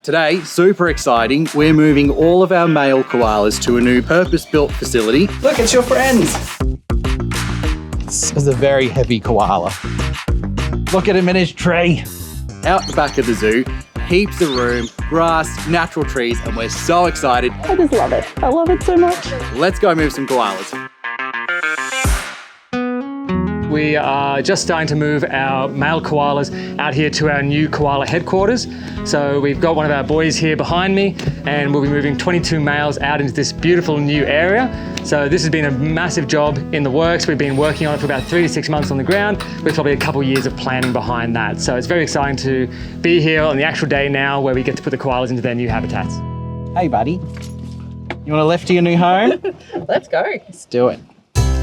Today, super exciting, we're moving all of our male koalas to a new purpose-built facility. Look, it's your friends. This is a very heavy koala. Look at him in his tree. Out the back of the zoo, heaps of room, grass, natural trees, and we're so excited. I just love it. I love it so much. Let's go move some koalas. We are just starting to move our male koalas out here to our new koala headquarters. So we've got one of our boys here behind me, and we'll be moving 22 males out into this beautiful new area. So this has been a massive job in the works. We've been working on it for about 3 to 6 months on the ground, with probably a couple years of planning behind that. So it's very exciting to be here on the actual day now where we get to put the koalas into their new habitats. Hey buddy, you want to lift to your new home? Let's go. Let's do it.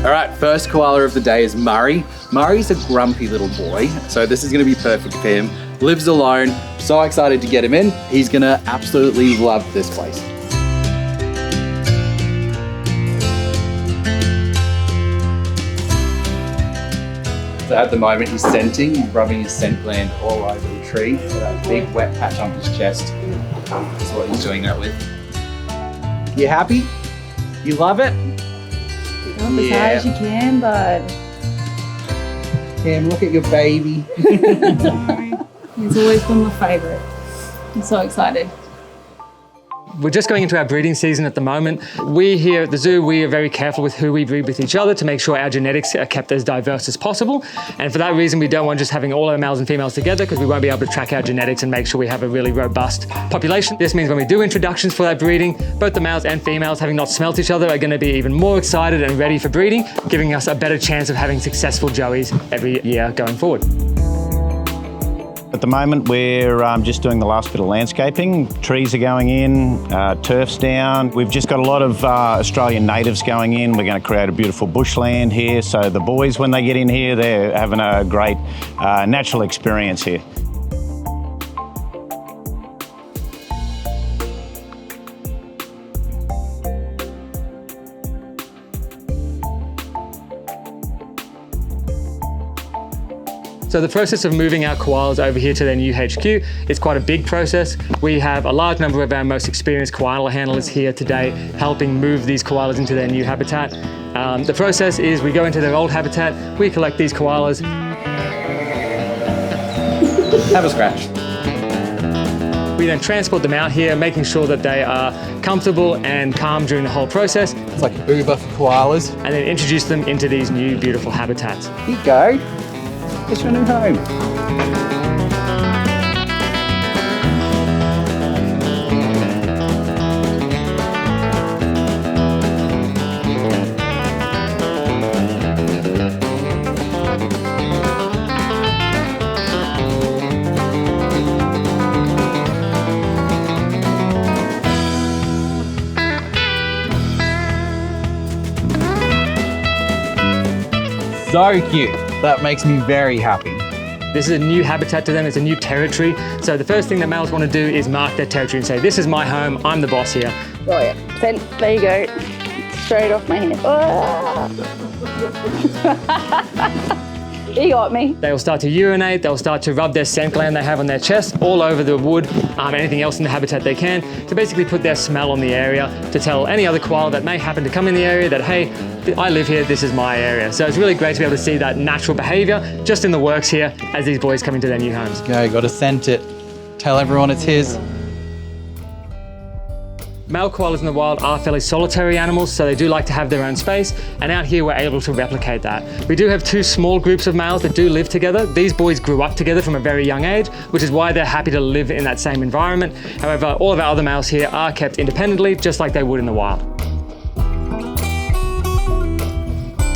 All right, first koala of the day is Murray. Murray's a grumpy little boy, so this is gonna be perfect for him. Lives alone, so excited to get him in. He's gonna absolutely love this place. So at the moment he's scenting, rubbing his scent gland all over the tree. So that big wet patch on his chest is what he's doing that with. You happy? You love it? Go up as high as you can, bud. Cam, look at your baby. He's always been my favourite. I'm so excited. We're just going into our breeding season at the moment. We here at the zoo, we are very careful with who we breed with each other to make sure our genetics are kept as diverse as possible. And for that reason, we don't want just having all our males and females together, because we won't be able to track our genetics and make sure we have a really robust population. This means when we do introductions for that breeding, both the males and females, having not smelt each other, are going to be even more excited and ready for breeding, giving us a better chance of having successful joeys every year going forward. At the moment, we're just doing the last bit of landscaping. Trees are going in, turf's down. We've just got a lot of Australian natives going in. We're going to create a beautiful bushland here. So the boys, when they get in here, they're having a great natural experience here. So the process of moving our koalas over here to their new HQ is quite a big process. We have a large number of our most experienced koala handlers here today helping move these koalas into their new habitat. The process is we go into their old habitat, we collect these koalas. Have a scratch. We then transport them out here, making sure that they are comfortable and calm during the whole process. It's like Uber for koalas. And then introduce them into these new beautiful habitats. Here you go. It's your new home. So cute. That makes me very happy. This is a new habitat to them, it's a new territory. So the first thing that males want to do is mark their territory and say, this is my home, I'm the boss here. Oh yeah, then there you go. Straight off my hand. You got me. They'll start to urinate, they'll start to rub their scent gland they have on their chest all over the wood, anything else in the habitat they can, to basically put their smell on the area, to tell any other koala that may happen to come in the area that, hey, I live here, this is my area. So it's really great to be able to see that natural behavior just in the works here as these boys come into their new homes. Go, gotta scent it. Tell everyone it's his. Male koalas in the wild are fairly solitary animals, so they do like to have their own space, and out here we're able to replicate that. We do have 2 small groups of males that do live together. These boys grew up together from a very young age, which is why they're happy to live in that same environment. However, all of our other males here are kept independently, just like they would in the wild.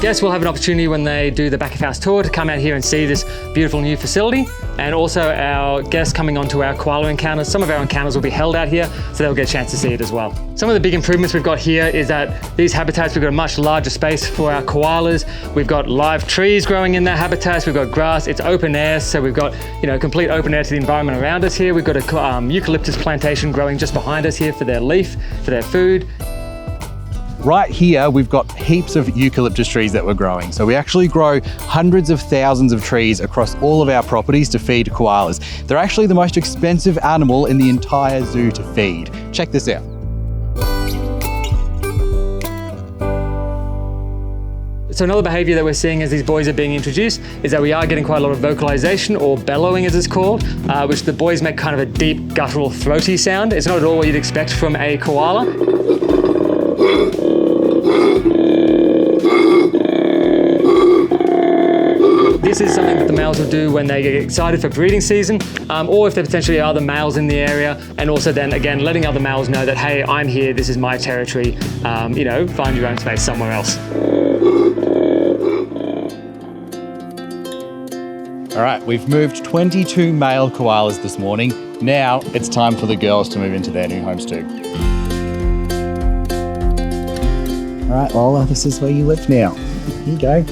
Guests will have an opportunity when they do the back of house tour to come out here and see this beautiful new facility. And also our guests coming onto our koala encounters. Some of our encounters will be held out here, so they'll get a chance to see it as well. Some of the big improvements we've got here is that these habitats, we've got a much larger space for our koalas. We've got live trees growing in their habitats. We've got grass, it's open air. So we've got, complete open air to the environment around us here. We've got a eucalyptus plantation growing just behind us here for their leaf, for their food. Right here, we've got heaps of eucalyptus trees that we're growing. So we actually grow hundreds of thousands of trees across all of our properties to feed koalas. They're actually the most expensive animal in the entire zoo to feed. Check this out. So another behaviour that we're seeing as these boys are being introduced is that we are getting quite a lot of vocalization, or bellowing as it's called, which the boys make kind of a deep, guttural, throaty sound. It's not at all what you'd expect from a koala. This is something that the males will do when they get excited for breeding season, or if there potentially are other males in the area, and also then again letting other males know that, hey, I'm here, this is my territory, you know, find your own space somewhere else. All right, we've moved 22 male koalas this morning. Now it's time for the girls to move into their new homes too. All right, Lola, this is where you live now. Here you go.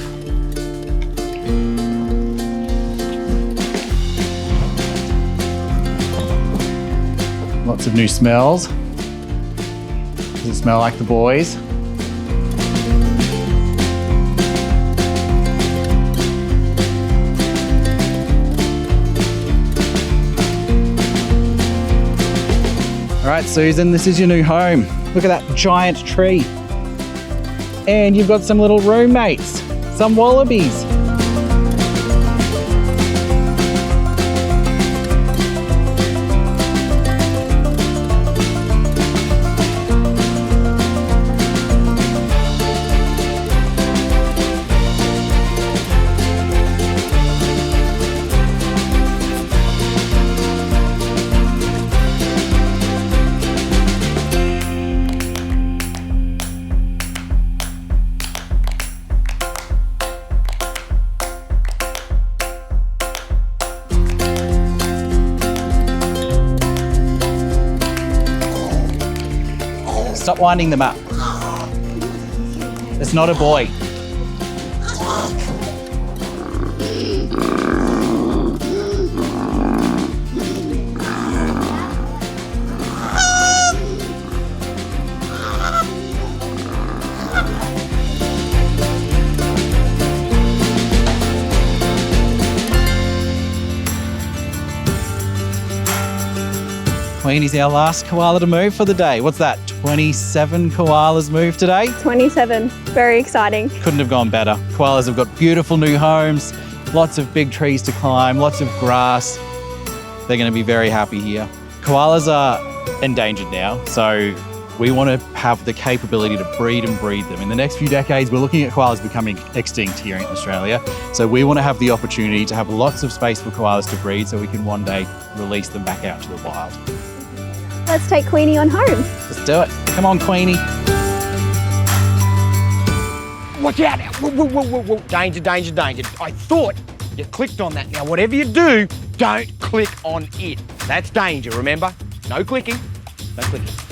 Lots of new smells. Does it smell like the boys? All right, Susan, this is your new home. Look at that giant tree. And you've got some little roommates, some wallabies. Stop winding them up. It's not a boy. Queenie's our last koala to move for the day. What's that? 27 koalas moved today? 27. Very exciting. Couldn't have gone better. Koalas have got beautiful new homes, lots of big trees to climb, lots of grass. They're going to be very happy here. Koalas are endangered now, so we want to have the capability to breed and breed them. In the next few decades, we're looking at koalas becoming extinct here in Australia. So we want to have the opportunity to have lots of space for koalas to breed so we can one day release them back out to the wild. Let's take Queenie on home. Let's do it. Come on, Queenie. Watch out! Whoa, whoa, whoa, whoa, whoa. Danger, danger, danger. I thought you clicked on that. Now, whatever you do, don't click on it. That's danger, remember? No clicking. No clicking.